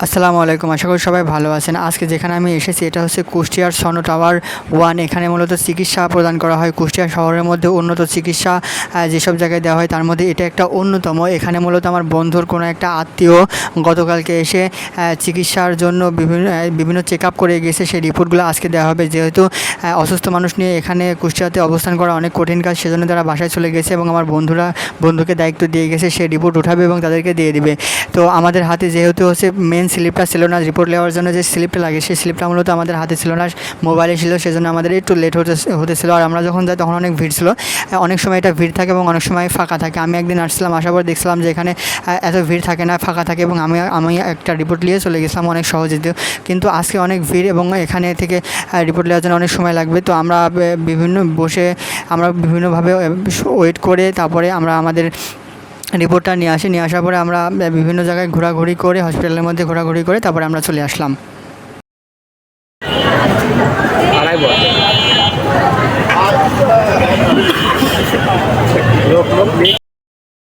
আসসালামু আলাইকুম, আশা করি সবাই ভালো আছেন। আজকে যেখানে আমি এসেছি এটা হচ্ছে কুষ্টিয়ার স্বর্ণ টাওয়ার 1। এখানে মূলত চিকিৎসা প্রদান করা হয়। কুষ্টিয়া শহরের মধ্যে উন্নত চিকিৎসা যেসব জায়গায় দেওয়া হয় তার মধ্যে এটা একটা অন্যতম। এখানে মূলত আমার বন্ধুর কোনো একটা আত্মীয় গতকালকে এসে চিকিৎসার জন্য বিভিন্ন চেক আপ করে গেছে, সেই রিপোর্টগুলো আজকে দেওয়া হবে। যেহেতু অসুস্থ মানুষ নিয়ে এখানে কুষ্টিয়াতে অবস্থান করা অনেক কঠিন কাজ, সেজন্য তারা বাসায় চলে গেছে এবং আমার বন্ধুকে দায়িত্ব দিয়ে গেছে, সে রিপোর্ট উঠাবে এবং তাদেরকে দিয়ে দিবে। তো আমাদের হাতে যেহেতু হচ্ছে মেন স্লিপটা ছিল না, রিপোর্ট নেওয়ার জন্য যে স্লিপটা লাগে সেই স্লিপটা মূলত আমাদের হাতে ছিল না, মোবাইলে ছিল, সেজন্য আমাদের একটু লেট হতেছিল। আর আমরা যখন যাই তখন অনেক ভিড় ছিল। অনেক সময় এটা ভিড় থাকে এবং অনেক সময় ফাঁকা থাকে। আমি একদিন আসছিলাম, আসার পর দেখছিলাম যে এখানে এত ভিড় থাকে না, ফাঁকা থাকে, এবং আমি একটা রিপোর্ট নিয়ে চলে গেছিলাম অনেক সহজে। কিন্তু আজকে অনেক ভিড় এবং এখানে থেকে রিপোর্ট নেওয়ার জন্য অনেক সময় লাগবে। তো আমরা বিভিন্নভাবে ওয়েট করে তারপরে আমরা আমাদের রিপোর্টটা নিয়ে আসার পরে আমরা বিভিন্ন জায়গায় ঘোরাঘুরি করে, হসপিটালের মধ্যে ঘোরাঘুরি করে তারপরে আমরা চলে আসলাম।